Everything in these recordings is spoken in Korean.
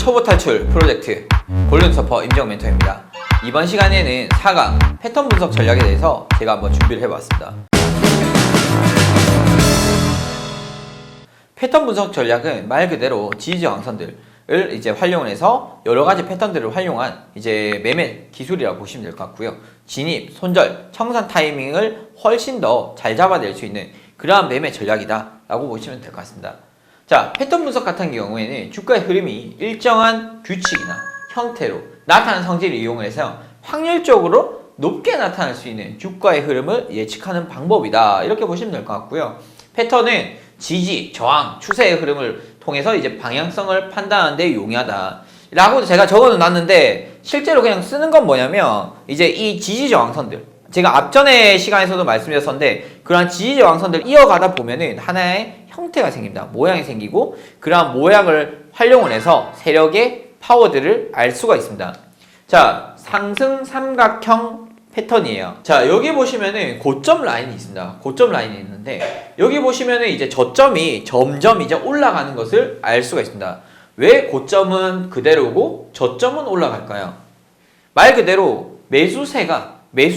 초보 탈출 프로젝트 골든 서퍼 임정 멘토입니다. 이번 시간에는 4강 패턴 분석 전략에 대해서 제가 한번 준비를 해봤습니다. 패턴 분석 전략은 말 그대로 지지저항선들을 이제 활용을 해서 여러 가지 패턴들을 활용한 이제 매매 기술이라고 보시면 될 것 같고요. 진입, 손절, 청산 타이밍을 훨씬 더 잘 잡아낼 수 있는 그러한 매매 전략이다 라고 보시면 될 것 같습니다. 자, 패턴 분석 같은 경우에는 주가의 흐름이 일정한 규칙이나 형태로 나타나는 성질을 이용해서 확률적으로 높게 나타날 수 있는 주가의 흐름을 예측하는 방법이다 이렇게 보시면 될 것 같고요. 패턴은 지지, 저항, 추세의 흐름을 통해서 이제 방향성을 판단하는 데 용이하다 라고 제가 적어 놨는데 실제로 그냥 쓰는 건 뭐냐면 이제 이 지지 저항선들 제가 앞전의 시간에서도 말씀드렸었는데 그러한 지지 저항선들 이어가다 보면은 하나의 형태가 생깁니다. 모양이 생기고 그러한 모양을 활용을 해서 세력의 파워들을 알 수가 있습니다. 자, 상승 삼각형 패턴이에요. 자, 여기 보시면은 고점 라인이 있습니다. 고점 라인이 있는데 여기 보시면은 이제 저점이 점점 이제 올라가는 것을 알 수가 있습니다. 왜 고점은 그대로고 저점은 올라갈까요? 말 그대로 매수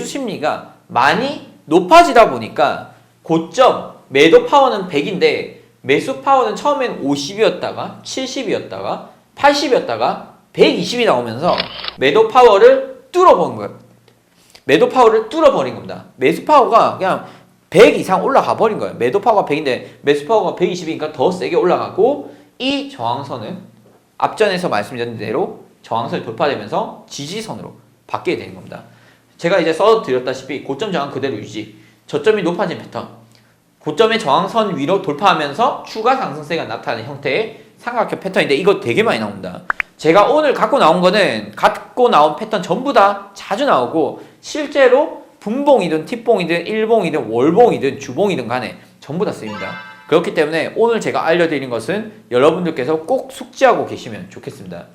심리가 많이 높아지다 보니까 고점 매도 파워는 100인데 매수 파워는 처음엔 50이었다가 70이었다가 80이었다가 120이 나오면서 매도 파워를 뚫어버린 거예요. 매도 파워를 뚫어버린 겁니다. 매수 파워가 그냥 100 이상 올라가 버린 거예요. 매도 파워가 100인데 매수 파워가 120이니까 더 세게 올라가고 이 저항선은 앞전에서 말씀드린 대로 저항선이 돌파되면서 지지선으로 바뀌게 되는 겁니다. 제가 이제 써드렸다시피 고점 저항 그대로 유지, 저점이 높아진 패턴, 고점의 저항선 위로 돌파하면서 추가 상승세가 나타나는 형태의 삼각형 패턴인데 이거 되게 많이 나옵니다. 제가 오늘 갖고 나온 패턴 전부 다 자주 나오고 실제로 분봉이든 팁봉이든 일봉이든 월봉이든 주봉이든 간에 전부 다 쓰입니다. 그렇기 때문에 오늘 제가 알려드린 것은 여러분들께서 꼭 숙지하고 계시면 좋겠습니다.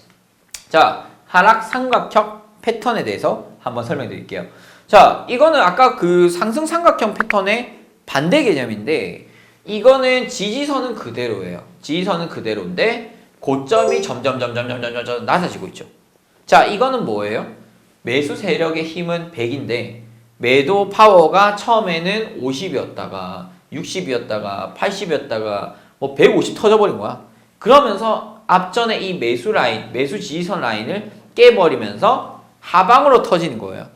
자, 하락 삼각형 패턴에 대해서 한번 설명드릴게요. 자, 이거는 아까 그 상승 삼각형 패턴의 반대 개념인데 이거는 지지선은 그대로예요. 지지선은 그대로인데 고점이 점점 낮아지고 있죠. 자, 이거는 뭐예요? 매수 세력의 힘은 100인데 매도 파워가 처음에는 50이었다가 60이었다가 80이었다가 뭐 150 터져버린 거야. 그러면서 앞전에 이 매수 라인, 매수 지지선 라인을 깨버리면서 하방으로 터지는 거예요.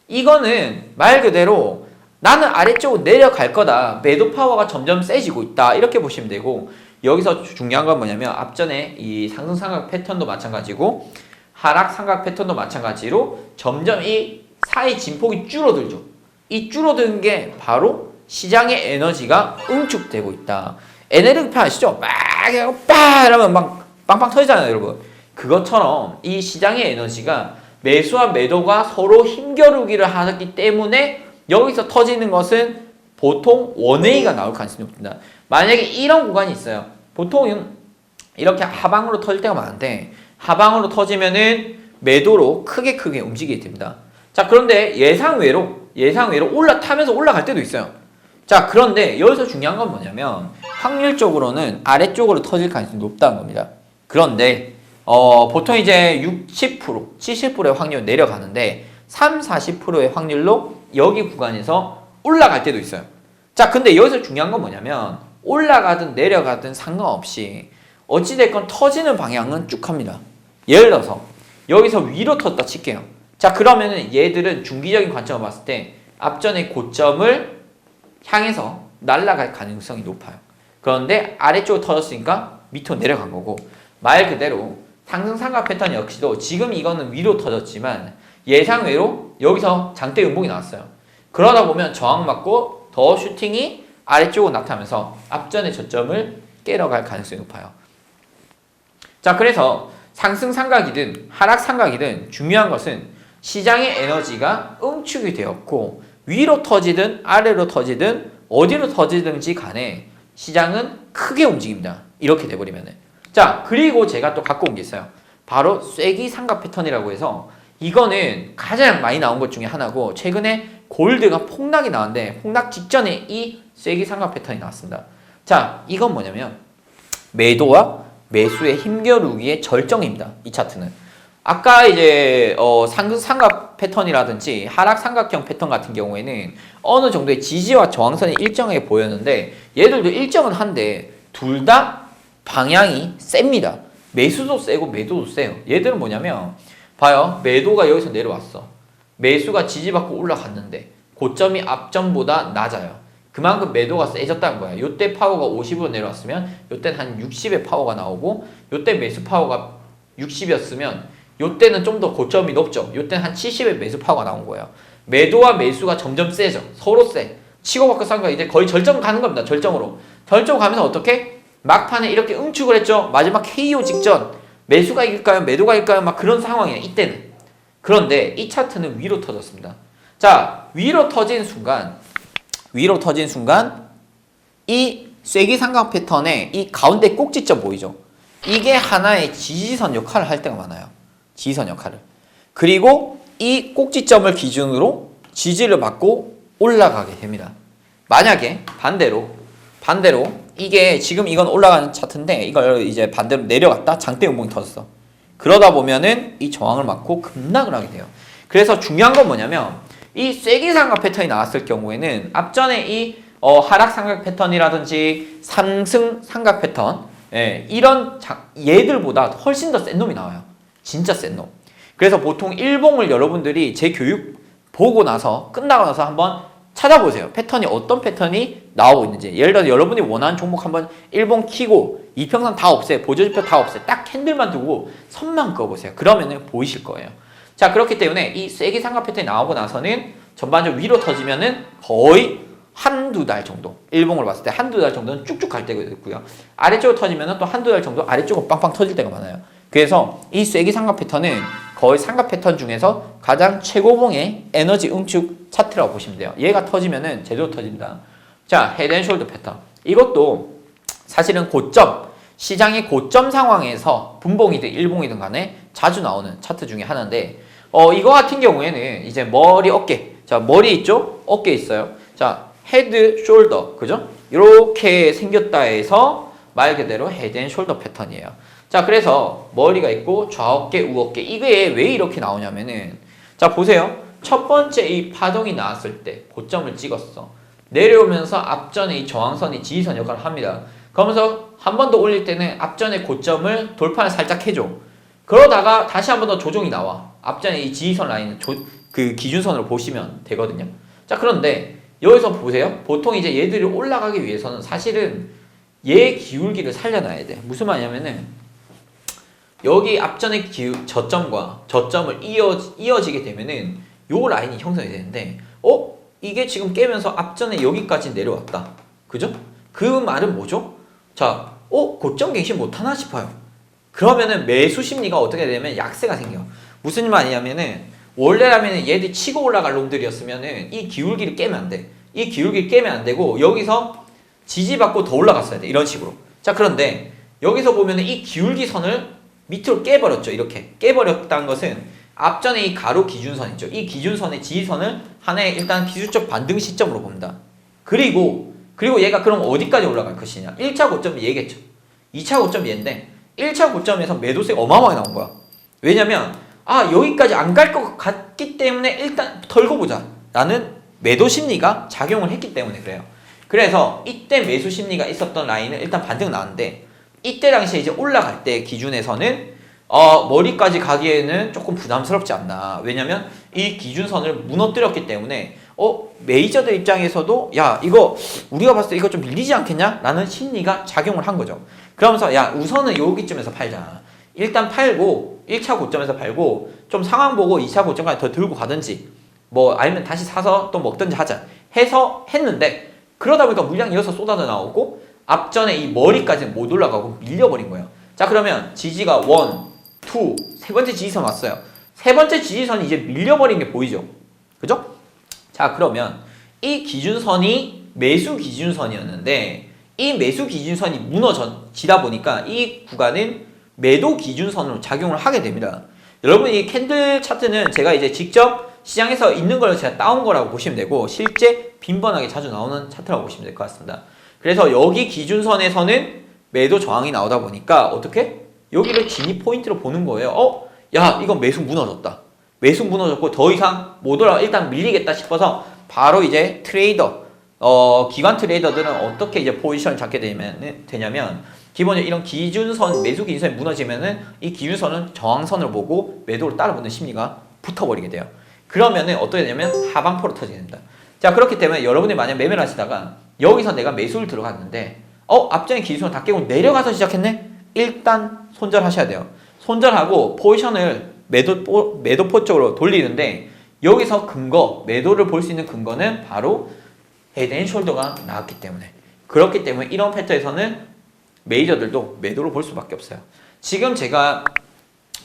이거는 말 그대로 나는 아래쪽으로 내려갈 거다. 매도 파워가 점점 세지고 있다. 이렇게 보시면 되고 여기서 중요한 건 뭐냐면 앞전에 이 상승 삼각 패턴도 마찬가지고 하락 삼각 패턴도 마찬가지로 점점 이 사이 진폭이 줄어들죠. 이 줄어드는 게 바로 시장의 에너지가 응축되고 있다. 에너지 아시죠? 막 이러면 막 빵빵 터지잖아요, 여러분. 그것처럼 이 시장의 에너지가 매수와 매도가 서로 힘겨루기를 하기 때문에 여기서 터지는 것은 보통 원웨이가 나올 가능성이 높습니다. 만약에 이런 구간이 있어요. 보통 이렇게 하방으로 터질 때가 많은데 하방으로 터지면은 매도로 크게 움직이게 됩니다. 자, 그런데 예상외로 타면서 올라갈 때도 있어요. 자, 그런데 여기서 중요한 건 뭐냐면 확률적으로는 아래쪽으로 터질 가능성이 높다는 겁니다. 그런데 보통 이제 60%, 70%의 확률 내려가는데 40%의 확률로 여기 구간에서 올라갈 때도 있어요. 자, 근데 여기서 중요한 건 뭐냐면 올라가든 내려가든 상관없이 어찌됐건 터지는 방향은 쭉 합니다. 예를 들어서 여기서 위로 텄다 칠게요. 자, 그러면은 얘들은 중기적인 관점을 봤을 때 앞전의 고점을 향해서 날아갈 가능성이 높아요. 그런데 아래쪽으로 터졌으니까 밑으로 내려간 거고 말 그대로 상승 삼각 패턴 역시도 지금 이거는 위로 터졌지만 예상외로 여기서 장대 음봉이 나왔어요. 그러다 보면 저항 맞고 더 슈팅이 아래쪽으로 나타나면서 앞전의 저점을 깨러 갈 가능성이 높아요. 자, 그래서 상승 삼각이든 하락 삼각이든 중요한 것은 시장의 에너지가 응축이 되었고 위로 터지든 아래로 터지든 어디로 터지든지 간에 시장은 크게 움직입니다. 이렇게 돼버리면은. 자, 그리고 제가 또 갖고 온 게 있어요. 바로 쐐기 삼각 패턴이라고 해서 이거는 가장 많이 나온 것 중에 하나고 최근에 골드가 폭락이 나왔는데 폭락 직전에 이 쐐기 삼각 패턴이 나왔습니다. 자, 이건 뭐냐면 매도와 매수의 힘겨루기의 절정입니다. 이 차트는. 아까 이제 상승 삼각 패턴이라든지 하락 삼각형 패턴 같은 경우에는 어느 정도의 지지와 저항선이 일정하게 보였는데 얘들도 일정은 한데 둘 다 방향이 셉니다. 매수도 세고 매도도 세요. 얘들은 뭐냐면 봐요. 매도가 여기서 내려왔어. 매수가 지지받고 올라갔는데 고점이 앞전보다 낮아요. 그만큼 매도가 세졌다는 거야. 요때 파워가 50으로 내려왔으면 요때는 한 60의 파워가 나오고 요때 매수 파워가 60이었으면 요때는 좀 더 고점이 높죠. 요때는 한 70의 매수 파워가 나온 거예요. 매도와 매수가 점점 세죠. 서로 세. 치고받고 싼 거야. 이제 거의 절정 가는 겁니다. 절정으로. 절정 가면서 어떻게? 막판에 이렇게 응축을 했죠. 마지막 KO 직전 매수가 이길까요? 매도가 이길까요? 막 그런 상황이에요. 이때는. 그런데 이 차트는 위로 터졌습니다. 자, 위로 터진 순간 이 쐐기 삼각 패턴의 이 가운데 꼭지점 보이죠? 이게 하나의 지지선 역할을 할 때가 많아요. 지지선 역할을. 그리고 이 꼭지점을 기준으로 지지를 받고 올라가게 됩니다. 만약에 반대로 이게 지금 이건 올라가는 차트인데 이걸 이제 반대로 내려갔다 장대 음봉이 터졌어. 그러다 보면은 이 저항을 맞고 급락을 하게 돼요. 그래서 중요한 건 뭐냐면 이 쐐기 삼각 패턴이 나왔을 경우에는 앞전에 이 하락 삼각 패턴이라든지 상승 삼각 패턴 이런 얘들보다 훨씬 더 센 놈이 나와요. 진짜 센 놈. 그래서 보통 일봉을 여러분들이 제 교육 보고 나서 끝나고 나서 한번 찾아보세요. 패턴이 어떤 패턴이 나오고 있는지. 예를 들어서 여러분이 원하는 종목 한번 일봉 키고 이평선 다 없애요. 보조지표 다 없애요. 딱 캔들만 두고 선만 그어보세요. 그러면은 보이실 거예요. 자, 그렇기 때문에 이 쐐기 삼각 패턴이 나오고 나서는 전반적으로 위로 터지면은 거의 한두 달 정도, 일봉으로 봤을 때 한두 달 정도는 쭉쭉 갈 때가 있고요. 아래쪽으로 터지면은 또 한두 달 정도 아래쪽으로 빵빵 터질 때가 많아요. 그래서 이 쐐기 삼각 패턴은 거의 삼각 패턴 중에서 가장 최고봉의 에너지 응축 차트라고 보시면 돼요. 얘가 터지면은 제대로 터집니다. 자, 헤드앤숄더 패턴. 이것도 사실은 고점, 시장의 고점 상황에서 분봉이든 일봉이든 간에 자주 나오는 차트 중에 하나인데 이거 같은 경우에는 이제 머리, 어깨. 자, 머리 있죠? 어깨 있어요. 자, 헤드, 숄더. 그죠? 이렇게 생겼다 해서 말 그대로 헤드앤숄더 패턴이에요. 자, 그래서 머리가 있고 좌어깨, 우어깨. 이게 왜 이렇게 나오냐면은 자, 보세요. 첫 번째 이 파동이 나왔을 때 고점을 찍었어. 내려오면서 앞전에 이 저항선이 지지선 역할을 합니다. 그러면서 한 번 더 올릴 때는 앞전의 고점을 돌파를 살짝 해줘. 그러다가 다시 한 번 더 조정이 나와. 앞전에 이 지지선 라인을 그 기준선으로 보시면 되거든요. 자, 그런데 여기서 보세요. 보통 이제 얘들이 올라가기 위해서는 사실은 얘 기울기를 살려놔야 돼. 무슨 말이냐면은 여기 앞전의 저점과 저점을 이어지게 되면은 요 라인이 형성이 되는데 이게 지금 깨면서 앞전에 여기까지 내려왔다. 그죠? 그 말은 뭐죠? 자, 고점 갱신 못하나 싶어요. 그러면은 매수 심리가 어떻게 되냐면 약세가 생겨. 무슨 말이냐면은 원래라면은 얘들 치고 올라갈 놈들이었으면은 이 기울기를 깨면 안 돼. 이 기울기를 깨면 안 되고 여기서 지지받고 더 올라갔어야 돼. 이런 식으로. 자, 그런데 여기서 보면은 이 기울기 선을 밑으로 깨버렸죠. 이렇게 깨버렸다는 것은 앞전에 이 가로 기준선 있죠. 이 기준선의 지지선을 하나의 일단 기술적 반등 시점으로 봅니다. 그리고 얘가 그럼 어디까지 올라갈 것이냐. 1차 고점이 얘겠죠. 2차 고점이 얘인데 1차 고점에서 매도세가 어마어마하게 나온 거야. 왜냐면 여기까지 안 갈 것 같기 때문에 일단 털고 보자 라는 매도 심리가 작용을 했기 때문에 그래요. 그래서 이때 매수 심리가 있었던 라인은 일단 반등 나왔는데 이때 당시에 이제 올라갈 때 기준에서는 머리까지 가기에는 조금 부담스럽지 않나. 왜냐면 이 기준선을 무너뜨렸기 때문에 메이저들 입장에서도 야, 이거 우리가 봤을 때 이거 좀 밀리지 않겠냐? 라는 심리가 작용을 한 거죠. 그러면서 야, 우선은 여기쯤에서 팔자. 일단 팔고 1차 고점에서 팔고 좀 상황 보고 2차 고점까지 더 들고 가든지 뭐 아니면 다시 사서 또 먹든지 하자 해서 했는데 그러다 보니까 물량이 이어서 쏟아져 나오고 앞전에 이 머리까지는 못 올라가고 밀려버린 거예요. 자, 그러면 지지가 1, 2, 세 번째 지지선 왔어요. 세 번째 지지선이 이제 밀려버린 게 보이죠? 그죠? 자, 그러면 이 기준선이 매수 기준선이었는데 이 매수 기준선이 무너지다 보니까 이 구간은 매도 기준선으로 작용을 하게 됩니다. 여러분, 이 캔들 차트는 제가 이제 직접 시장에서 있는 걸 제가 따온 거라고 보시면 되고 실제 빈번하게 자주 나오는 차트라고 보시면 될 것 같습니다. 그래서 여기 기준선에서는 매도 저항이 나오다 보니까 어떻게? 여기를 진입 포인트로 보는 거예요. 야, 이건 매수 무너졌다. 매수 무너졌고 더 이상 못 올라 일단 밀리겠다 싶어서 바로 이제 기관 트레이더들은 어떻게 이제 포지션을 잡게 되냐면 기본적으로 이런 기준선, 매수 기준선이 무너지면은 이 기준선은 저항선을 보고 매도를 따라붙는 심리가 붙어버리게 돼요. 그러면은 어떻게 되냐면 하방포로 터지게 됩니다. 자, 그렇기 때문에 여러분이 만약 매매를 하시다가 여기서 내가 매수를 들어갔는데 앞전에 기준선을 다 깨고 내려가서 시작했네? 일단 손절하셔야 돼요. 손절하고 포지션을 매도포 쪽으로 돌리는데 여기서 매도를 볼 수 있는 근거는 바로 헤드앤숄더가 나왔기 때문에, 그렇기 때문에 이런 패턴에서는 메이저들도 매도를 볼 수밖에 없어요. 지금 제가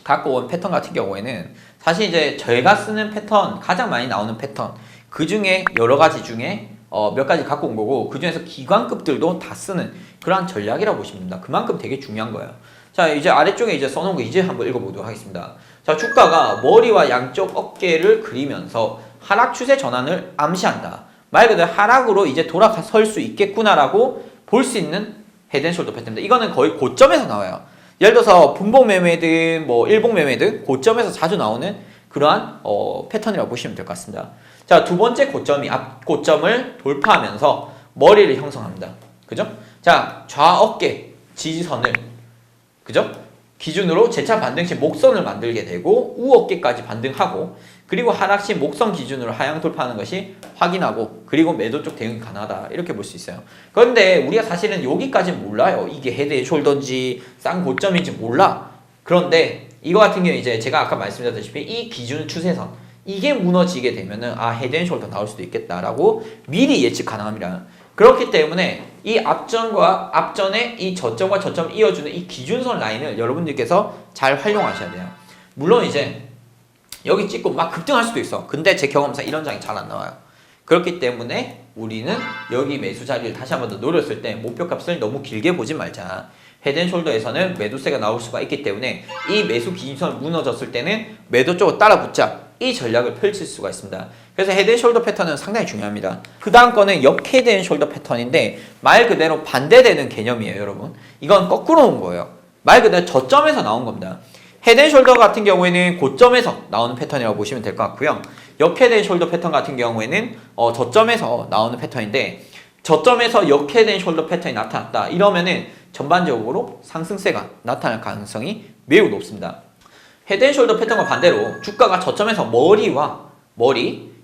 갖고 온 패턴 같은 경우에는 사실 이제 저희가 쓰는 패턴, 가장 많이 나오는 패턴, 그 중에 여러 가지 중에 몇 가지 갖고 온 거고, 그 중에서 기관급들도 다 쓰는 그러한 전략이라고 보시면 됩니다. 그만큼 되게 중요한 거예요. 자, 이제 아래쪽에 이제 써놓은 거 이제 한번 읽어보도록 하겠습니다. 자, 주가가 머리와 양쪽 어깨를 그리면서 하락 추세 전환을 암시한다. 말 그대로 하락으로 이제 돌아설 수 있겠구나라고 볼 수 있는 헤드앤숄더 패턴입니다. 이거는 거의 고점에서 나와요. 예를 들어서 분봉 매매든 일봉 매매든 고점에서 자주 나오는 그러한 패턴이라고 보시면 될 것 같습니다. 자, 두 번째 고점이 앞 고점을 돌파하면서 머리를 형성합니다. 그죠? 자, 좌어깨 지지선을, 그죠? 기준으로 재차 반등 시 목선을 만들게 되고 우어깨까지 반등하고, 그리고 하락 시 목선 기준으로 하향 돌파하는 것이 확인하고, 그리고 매도 쪽 대응이 가능하다, 이렇게 볼 수 있어요. 그런데 우리가 사실은 여기까지는 몰라요. 이게 헤드앤숄더인지 싼 고점인지 몰라. 그런데 이거 같은 경우에 이제 제가 아까 말씀드렸다시피 이 기준 추세선, 이게 무너지게 되면은 헤드앤숄더 나올 수도 있겠다라고 미리 예측 가능합니다. 그렇기 때문에 이 앞전의 이 저점과 저점을 이어주는 이 기준선 라인을 여러분들께서 잘 활용하셔야 돼요. 물론 이제 여기 찍고 막 급등할 수도 있어. 근데 제 경험상 이런 장이 잘 안 나와요. 그렇기 때문에 우리는 여기 매수 자리를 다시 한 번 더 노렸을 때 목표값을 너무 길게 보지 말자. 헤드앤숄더에서는 매도세가 나올 수가 있기 때문에 이 매수 기준선이 무너졌을 때는 매도 쪽으로 따라붙자, 이 전략을 펼칠 수가 있습니다. 그래서 헤드앤숄더 패턴은 상당히 중요합니다. 그 다음 거는 역 헤드앤숄더 패턴인데 말 그대로 반대되는 개념이에요, 여러분. 이건 거꾸로 온 거예요. 말 그대로 저점에서 나온 겁니다. 헤드앤숄더 같은 경우에는 고점에서 나오는 패턴이라고 보시면 될 것 같고요. 역 헤드앤숄더 패턴 같은 경우에는 저점에서 나오는 패턴인데, 저점에서 역 헤드앤숄더 패턴이 나타났다 이러면은 전반적으로 상승세가 나타날 가능성이 매우 높습니다. 헤드앤숄더 패턴과 반대로 주가가 저점에서 머리,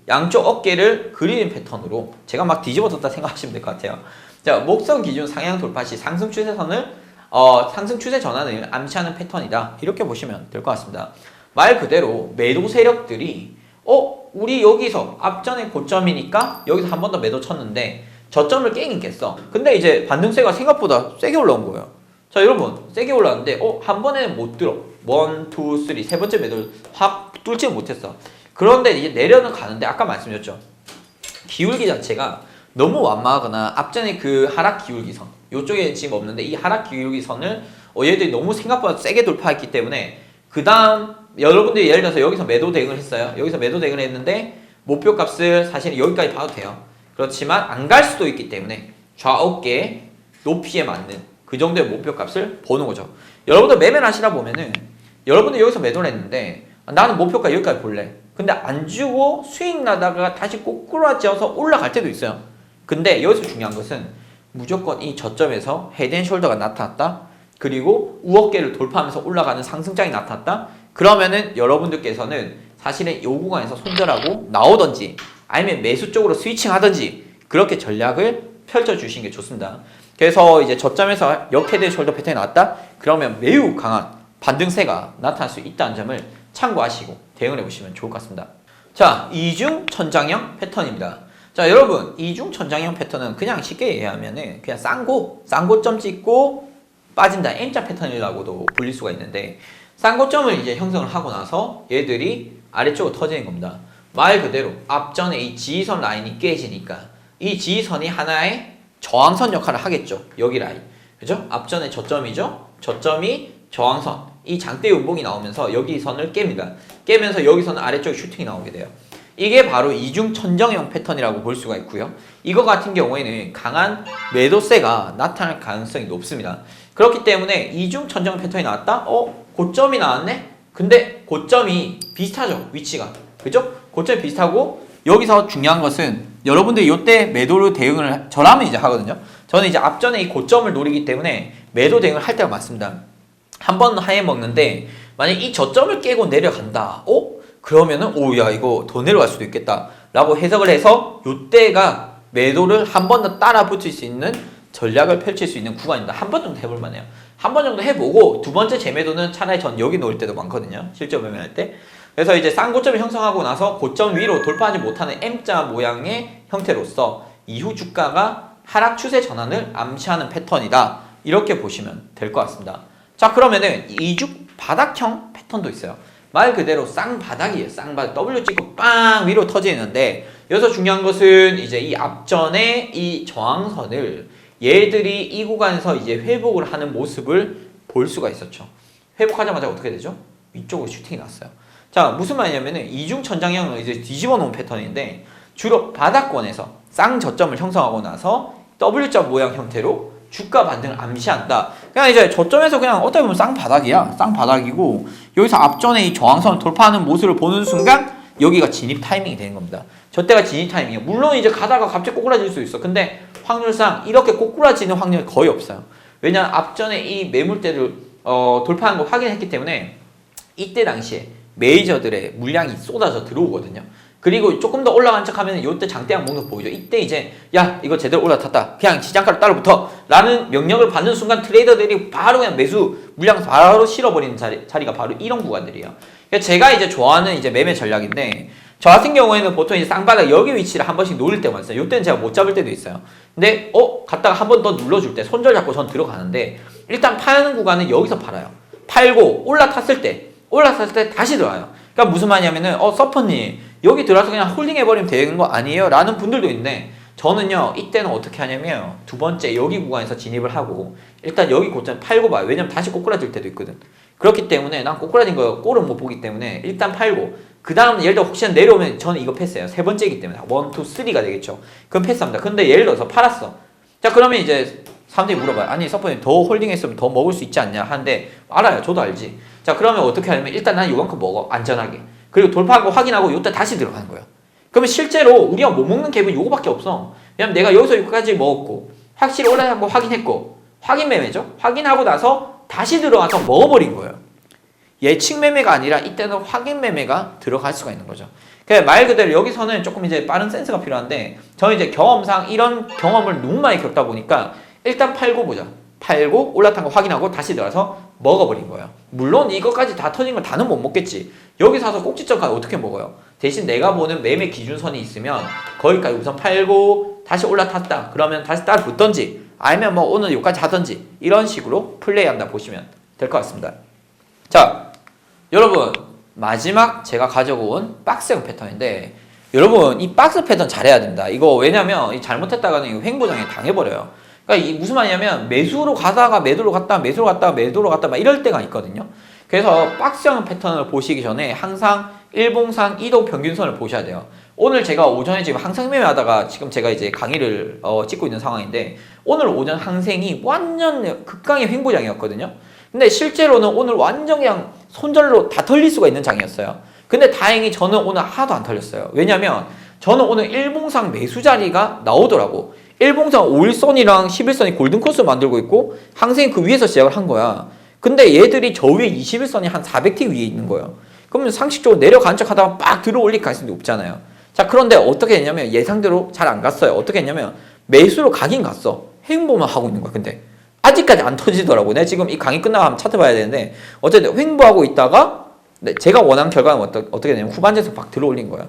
양쪽 어깨를 그리는 패턴으로 제가 막 뒤집어졌다 생각하시면 될 것 같아요. 자, 목선 기준 상향 돌파 시 상승 추세 전환을 암시하는 패턴이다, 이렇게 보시면 될 것 같습니다. 말 그대로 매도 세력들이 우리 여기서 앞전에 고점이니까 여기서 한 번 더 매도 쳤는데 저점을 깨긴 깼어. 근데 이제 반등세가 생각보다 세게 올라온 거예요. 자, 여러분, 세게 올라왔는데 한 번에는 못 들어. 1, 2, 3 세 번째 매도를 확 뚫지는 못했어. 그런데 이제 내려는 가는데 아까 말씀드렸죠. 기울기 자체가 너무 완만하거나 앞전에 그 하락 기울기선, 요쪽에 지금 없는데 이 하락 기울기선을 얘들이 너무 생각보다 세게 돌파했기 때문에 그 다음 여러분들이 예를 들어서 여기서 매도 대응을 했어요. 여기서 매도 대응을 했는데 목표 값을 사실 여기까지 봐도 돼요. 그렇지만 안 갈 수도 있기 때문에 좌어깨 높이에 맞는 그 정도의 목표 값을 보는 거죠. 여러분들 매매를 하시다 보면은 여러분들 여기서 매도를 했는데 나는 목표가 여기까지 볼래. 근데 안 주고 수익 나다가 다시 꼬꾸라져서 올라갈 때도 있어요. 근데 여기서 중요한 것은 무조건 이 저점에서 헤드앤숄더가 나타났다. 그리고 우어깨를 돌파하면서 올라가는 상승장이 나타났다. 그러면은 여러분들께서는 사실은 이 구간에서 손절하고 나오던지 아니면 매수 쪽으로 스위칭 하던지 그렇게 전략을 펼쳐주시는 게 좋습니다. 그래서 이제 저점에서 역 헤드앤숄더 패턴이 나왔다? 그러면 매우 강한 반등세가 나타날 수 있다는 점을 참고하시고 대응을 해보시면 좋을 것 같습니다. 자, 이중 천장형 패턴입니다. 자, 여러분, 이중 천장형 패턴은 그냥 쉽게 이해하면은 그냥 쌍고점 찍고 빠진다, M자 패턴이라고도 불릴 수가 있는데, 쌍고점을 이제 형성을 하고 나서 얘들이 아래쪽으로 터지는 겁니다. 말 그대로 앞전에 이 지지선 라인이 깨지니까 이 지지선이 하나의 저항선 역할을 하겠죠. 여기 라인. 그죠? 앞전에 저점이죠? 저점이 저항선. 이 장대 운봉이 나오면서 여기 선을 깹니다. 깨면서 여기서는 아래쪽에 슈팅이 나오게 돼요. 이게 바로 이중 천정형 패턴이라고 볼 수가 있고요. 이거 같은 경우에는 강한 매도세가 나타날 가능성이 높습니다. 그렇기 때문에 이중 천정 패턴이 나왔다? 고점이 나왔네? 근데 고점이 비슷하죠, 위치가. 그죠? 고점이 비슷하고, 여기서 중요한 것은 여러분들이 이때 매도로 대응을 저라면 이제 하거든요. 저는 이제 앞전에 이 고점을 노리기 때문에 매도 대응을 할 때가 많습니다. 한 번 하에 먹는데 만약 이 저점을 깨고 내려간다. 그러면은 야 이거 더 내려갈 수도 있겠다 라고 해석을 해서 이때가 매도를 한 번 더 따라 붙일 수 있는 전략을 펼칠 수 있는 구간입니다. 한 번 정도 해볼 만해요. 한 번 정도 해보고 두 번째 재매도는 차라리 전 여기 놓을 때도 많거든요. 실제 매매할 때. 그래서 이제 쌍고점을 형성하고 나서 고점 위로 돌파하지 못하는 M자 모양의 형태로서 이후 주가가 하락 추세 전환을 암시하는 패턴이다. 이렇게 보시면 될 것 같습니다. 자, 그러면은 이중 바닥형 패턴도 있어요. 말 그대로 쌍바닥이에요. 쌍바닥. W 찍고 빵 위로 터지는데, 여기서 중요한 것은 이제 이 앞전에 이 저항선을 얘들이 이 구간에서 이제 회복을 하는 모습을 볼 수가 있었죠. 회복하자마자 어떻게 되죠? 위쪽으로 슈팅이 났어요. 자, 무슨 말이냐면은 이중 천장형은 이제 뒤집어 놓은 패턴인데, 주로 바닥권에서 쌍저점을 형성하고 나서 W자 모양 형태로 주가 반등을 암시한다. 그냥 이제 저점에서 그냥 어떻게 보면 쌍바닥이야. 쌍바닥이고, 여기서 앞전에 이 저항선을 돌파하는 모습을 보는 순간 여기가 진입 타이밍이 되는 겁니다. 저때가 진입 타이밍이에요. 물론 이제 가다가 갑자기 꼬꾸라질 수 있어. 근데 확률상 이렇게 꼬꾸라지는 확률이 거의 없어요. 왜냐면 앞전에 이 매물대를 돌파한 거 확인했기 때문에 이때 당시에 메이저들의 물량이 쏟아져 들어오거든요. 그리고 조금 더 올라간 척 하면 이때 장대양 목록 보이죠. 이때 이제 야 이거 제대로 올라탔다. 그냥 시장가로 따라붙어 라는 명령을 받는 순간 트레이더들이 바로 그냥 매수 물량 바로 실어버리는 자리가 바로 이런 구간들이에요. 제가 이제 좋아하는 이제 매매 전략인데, 저 같은 경우에는 보통 이제 쌍바닥 여기 위치를 한 번씩 노릴 때가 있어요. 이때는 제가 못 잡을 때도 있어요. 근데 갔다가 한 번 더 눌러줄 때 손절 잡고 전 들어가는데, 일단 파는 구간은 여기서 팔아요. 팔고 올라탔을 때 다시 들어와요. 그러니까 무슨 말이냐면은 서퍼님 여기 들어와서 그냥 홀딩 해버리면 되는 거 아니에요? 라는 분들도 있는데, 저는요 이때는 어떻게 하냐면 두 번째 여기 구간에서 진입을 하고 일단 여기 고점 팔고 봐요. 왜냐면 다시 꼬꾸라질 때도 있거든. 그렇기 때문에 난 꼬꾸라진 거 꼴은 못 보기 때문에 일단 팔고, 그 다음 예를 들어 혹시나 내려오면 저는 이거 패스해요. 세 번째이기 때문에 1, 2, 3가 되겠죠. 그럼 패스합니다. 근데 예를 들어서 팔았어. 자, 그러면 이제 사람들이 물어봐요. 아니 서퍼님 더 홀딩했으면 더 먹을 수 있지 않냐 하는데, 알아요. 저도 알지. 자, 그러면 어떻게 하냐면 일단 난 요만큼 먹어. 안전하게. 그리고 돌파한 거 확인하고 요때 다시 들어가는 거예요. 그러면 실제로 우리가 못 먹는 갭은 요거밖에 없어. 왜냐면 내가 여기서 여기까지 먹었고 확실히 올라간 거 확인했고, 확인 매매죠. 확인하고 나서 다시 들어가서 먹어버린 거예요. 예측 매매가 아니라 이때는 확인 매매가 들어갈 수가 있는 거죠. 말 그대로 여기서는 조금 이제 빠른 센스가 필요한데, 저는 이제 경험상 이런 경험을 너무 많이 겪다 보니까 일단 팔고 보자. 팔고 올라탄 거 확인하고 다시 들어가서 먹어버린 거예요. 물론 이것까지 다 터진 걸 다는 못 먹겠지. 여기 사서 꼭지점까지 어떻게 먹어요? 대신 내가 보는 매매 기준선이 있으면 거기까지 우선 팔고 다시 올라탔다. 그러면 다시 따라 붙던지 아니면 뭐 오늘 여기까지 하던지 이런 식으로 플레이한다 보시면 될 것 같습니다. 자, 여러분 마지막 제가 가지고 온 박스형 패턴인데, 여러분 이 박스 패턴 잘해야 된다. 이거 왜냐면 잘못했다가는 횡보장애 당해버려요. 그러니까 이 무슨 말이냐면 매수로 가다가 매도로 갔다가 매수로 갔다가 매도로 갔다가 막 이럴 때가 있거든요. 그래서 박스형 패턴을 보시기 전에 항상 일봉상 이동 평균선을 보셔야 돼요. 오늘 제가 오전에 지금 항상 매매하다가 지금 제가 이제 강의를 찍고 있는 상황인데, 오늘 오전 항생이 완전 극강의 횡보장이었거든요. 근데 실제로는 오늘 완전 그냥 손절로 다 털릴 수가 있는 장이었어요. 근데 다행히 저는 오늘 하나도 안 털렸어요. 왜냐면 저는 오늘 일봉상 매수 자리가 나오더라고. 일봉상 5일선이랑 11선이 골든코스 만들고 있고 항생이 그 위에서 시작을 한 거야. 근데 얘들이 저 위에 21선이 한 400T 위에 있는 거예요. 그러면 상식적으로 내려간 척 하다가 빡 들어올릴 가능성이 높잖아요. 자, 그런데 어떻게 했냐면 예상대로 잘 안 갔어요. 어떻게 했냐면 매수로 가긴 갔어. 횡보만 하고 있는 거야. 근데 아직까지 안 터지더라고. 내가 지금 이 강의 끝나고 한번 차트 봐야 되는데, 어쨌든 횡보하고 있다가 제가 원한 결과는 어떻게 되냐면 후반전에서 막 들어올린 거야.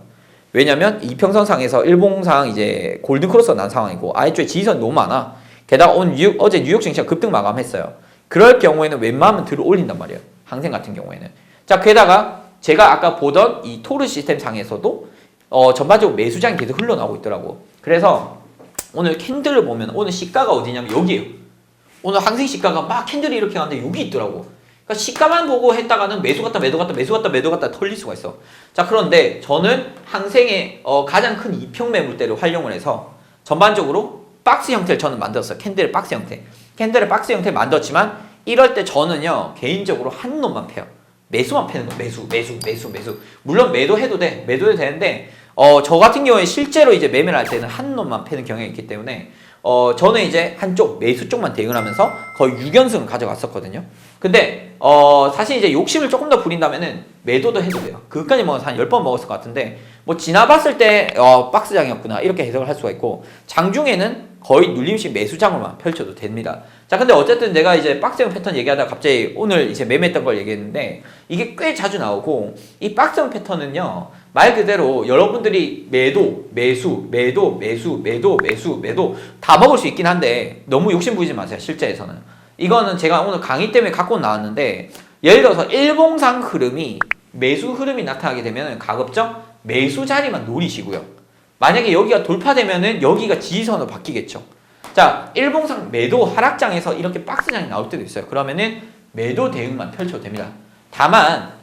왜냐면 이평선상에서 일봉상 이제 골든크로스가 난 상황이고 아래쪽에 지지선이 너무 많아. 게다가 어제 뉴욕 증시가 급등 마감했어요. 그럴 경우에는 웬만하면 들어 올린단 말이에요. 항생 같은 경우에는. 자, 게다가 제가 아까 보던 이 토르 시스템 상에서도 전반적으로 매수장이 계속 흘러나오고 있더라고. 그래서 오늘 캔들을 보면 오늘 시가가 어디냐면 여기에요. 오늘 항생 시가가 막 캔들이 이렇게 가는데 여기 있더라고. 그러니까 시가만 보고 했다가는 매수 갔다 매도 갔다 매수 갔다 매도 갔다 털릴 수가 있어. 자, 그런데 저는 항생의 가장 큰 이평 매물대를 활용을 해서 전반적으로 박스 형태를 저는 만들었어요. 캔들 박스 형태. 캔들을 박스 형태 만들었지만 이럴 때 저는요 개인적으로 한 놈만 패요. 매수만 패는 거. 매수. 물론 매도해도 되는데 저 같은 경우에 실제로 이제 매매를 할 때는 한 놈만 패는 경향이 있기 때문에 저는 이제 한쪽 매수 쪽만 대응을 하면서 거의 6연승을 가져갔었거든요. 근데 사실 이제 욕심을 조금 더 부린다면은 매도도 해도 돼요. 그것까지 먹어서 한 10번 먹었을 것 같은데 뭐 지나봤을 때 박스장이었구나 이렇게 해석을 할 수가 있고 장중에는 거의 눌림식 매수장으로만 펼쳐도 됩니다. 자, 근데 어쨌든 내가 이제 박스형 패턴 얘기하다가 갑자기 오늘 이제 매매했던 걸 얘기했는데 이게 꽤 자주 나오고 이 박스형 패턴은요 말 그대로 여러분들이 매도 다 먹을 수 있긴 한데 너무 욕심 부리지 마세요. 실제에서는 이거는 제가 오늘 강의 때문에 갖고 나왔는데 예를 들어서 일봉상 흐름이 매수 흐름이 나타나게 되면 가급적 매수 자리만 노리시고요. 만약에 여기가 돌파되면은 여기가 지지선으로 바뀌겠죠. 자, 일봉상 매도 하락장에서 이렇게 박스장이 나올 때도 있어요. 그러면은 매도 대응만 펼쳐도 됩니다. 다만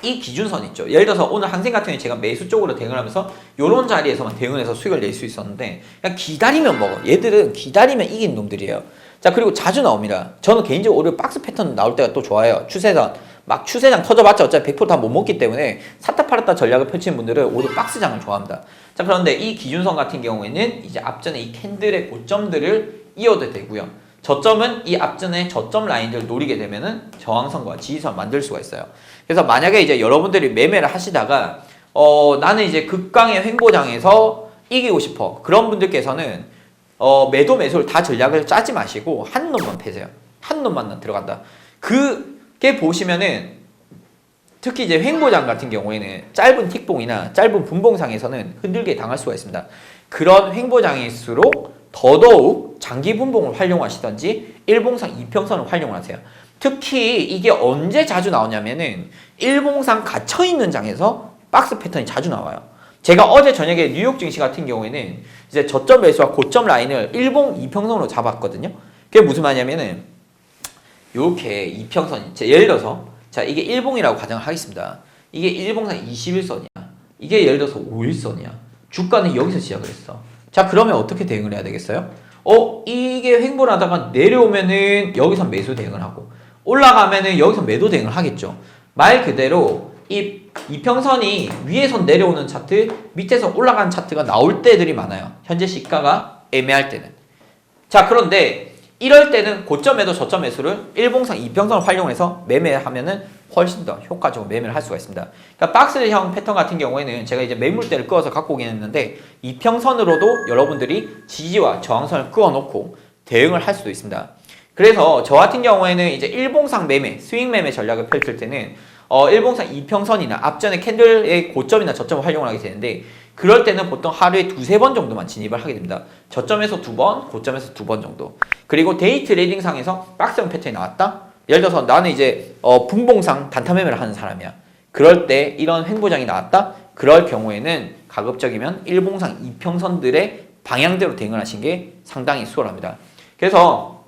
이 기준선 있죠. 예를 들어서 오늘 항생 같은 경우에 제가 매수 쪽으로 대응을 하면서 이런 자리에서만 대응을 해서 수익을 낼 수 있었는데 그냥 기다리면 먹어. 얘들은 기다리면 이긴 놈들이에요. 자, 그리고 자주 나옵니다. 저는 개인적으로 오히려 박스 패턴 나올 때가 또 좋아요. 추세선. 막 추세장 터져봤자 어차피 100% 다 못 먹기 때문에 샀다 팔았다 전략을 펼치는 분들은 오히려 박스장을 좋아합니다. 자, 그런데 이 기준선 같은 경우에는 이제 앞전에 이 캔들의 고점들을 이어도 되고요. 저점은 이 앞전에 저점 라인들을 노리게 되면은 저항선과 지지선 만들 수가 있어요. 그래서 만약에 이제 여러분들이 매매를 하시다가 나는 이제 극강의 횡보장에서 이기고 싶어. 그런 분들께서는 매도 매수를 다 전략을 짜지 마시고 한 놈만 패세요. 한 놈만 들어간다. 그게 보시면은 특히 이제 횡보장 같은 경우에는 짧은 틱봉이나 짧은 분봉상에서는 흔들게 당할 수가 있습니다. 그런 횡보장일수록 더더욱 장기 분봉을 활용하시던지 일봉상 이평선을 활용하세요. 특히 이게 언제 자주 나오냐면은 일봉상 갇혀있는 장에서 박스 패턴이 자주 나와요. 제가 어제 저녁에 뉴욕 증시 같은 경우에는 이제 저점 매수와 고점 라인을 일봉 이평선으로 잡았거든요. 그게 무슨 말이냐면은 이렇게 이평선, 예를 들어서 자, 이게 일봉이라고 가정을 하겠습니다. 이게 일봉상 21선이야. 이게 예를 들어서 5일선이야. 주가는 여기서 시작을 했어. 자, 그러면 어떻게 대응을 해야 되겠어요? 이게 횡보를 하다가 내려오면은 여기서 매수 대응을 하고 올라가면은 여기서 매도 대응을 하겠죠. 말 그대로 이 이평선이 위에서 내려오는 차트, 밑에서 올라가는 차트가 나올 때들이 많아요. 현재 시가가 애매할 때는. 자, 그런데 이럴 때는 고점 매도 저점 매수를 일봉상 이평선을 활용해서 매매하면은 훨씬 더 효과적으로 매매를 할 수가 있습니다. 그러니까 박스형 패턴 같은 경우에는 제가 이제 매물대를 끄어서 갖고 오긴 했는데 이평선으로도 여러분들이 지지와 저항선을 끄어놓고 대응을 할 수도 있습니다. 그래서 저 같은 경우에는 이제 일봉상 매매, 스윙 매매 전략을 펼칠 때는 일봉상 이평선이나 앞전에 캔들의 고점이나 저점을 활용을 하게 되는데 그럴 때는 보통 하루에 2-3번 정도만 진입을 하게 됩니다. 저점에서 2번, 고점에서 2번 정도. 그리고 데이 트레이딩상에서 박스형 패턴이 나왔다? 예를 들어서 나는 이제 분봉상 단타 매매를 하는 사람이야. 그럴 때 이런 횡보장이 나왔다? 그럴 경우에는 가급적이면 일봉상 이평선들의 방향대로 대응을 하신 게 상당히 수월합니다. 그래서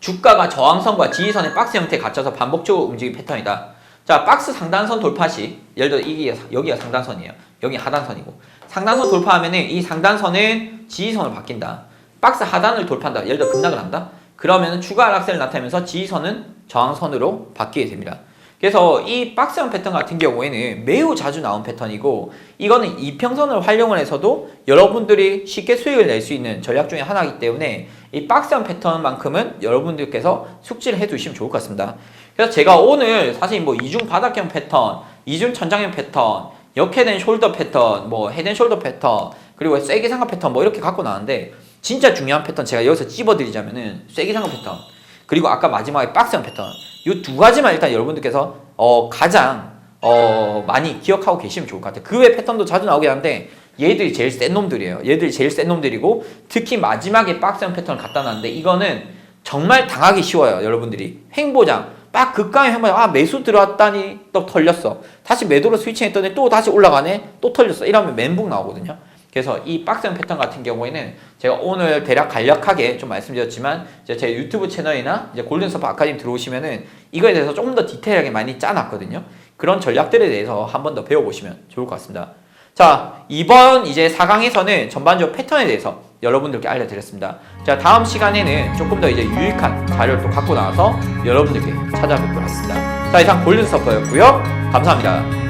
주가가 저항선과 지지선의 박스 형태에 갇혀서 반복적으로 움직이는 패턴이다. 자, 박스 상단선 돌파 시 예를 들어 여기가 상단선이에요. 여기 하단선이고 상단선 돌파하면은 이 상단선은 지지선으로 바뀐다. 박스 하단을 돌파한다. 예를 들어 급락을 한다. 그러면 추가 하락세를 나타내면서 지지선은 저항선으로 바뀌게 됩니다. 그래서 이 박스형 패턴 같은 경우에는 매우 자주 나온 패턴이고 이거는 이평선을 활용을 해서도 여러분들이 쉽게 수익을 낼 수 있는 전략 중에 하나이기 때문에 이 박스형 패턴만큼은 여러분들께서 숙지를 해두시면 좋을 것 같습니다. 그래서 제가 오늘 사실 뭐 이중 바닥형 패턴, 이중 천장형 패턴, 역헤드앤 숄더 패턴, 뭐 헤드앤숄더 패턴, 그리고 쐐기 상각 패턴 뭐 이렇게 갖고 나왔는데 진짜 중요한 패턴 제가 여기서 찝어드리자면은 쐐기 상각 패턴 그리고 아까 마지막에 박스형 패턴 이 두 가지만 일단 여러분들께서 가장 많이 기억하고 계시면 좋을 것 같아요. 그 외 패턴도 자주 나오긴 한데 얘들이 제일 센 놈들이에요. 얘들이 제일 센 놈들이고 특히 마지막에 박스형 패턴을 갖다 놨는데 이거는 정말 당하기 쉬워요. 여러분들이 횡보장 막 극강의 횡보장 매수 들어왔다니 또 털렸어. 다시 매도로 스위칭했더니 또 다시 올라가네. 또 털렸어. 이러면 멘붕 나오거든요. 그래서 이 박스형 패턴 같은 경우에는 제가 오늘 대략 간략하게 좀 말씀드렸지만 이제 제 유튜브 채널이나 이제 골든서퍼 아카데미 들어오시면은 이거에 대해서 조금 더 디테일하게 많이 짜놨거든요. 그런 전략들에 대해서 한 번 더 배워보시면 좋을 것 같습니다. 자, 이번 이제 4강에서는 전반적으로 패턴에 대해서 여러분들께 알려드렸습니다. 자, 다음 시간에는 조금 더 이제 유익한 자료를 또 갖고 나와서 여러분들께 찾아뵙도록 하겠습니다. 자, 이상 골든서퍼였고요. 감사합니다.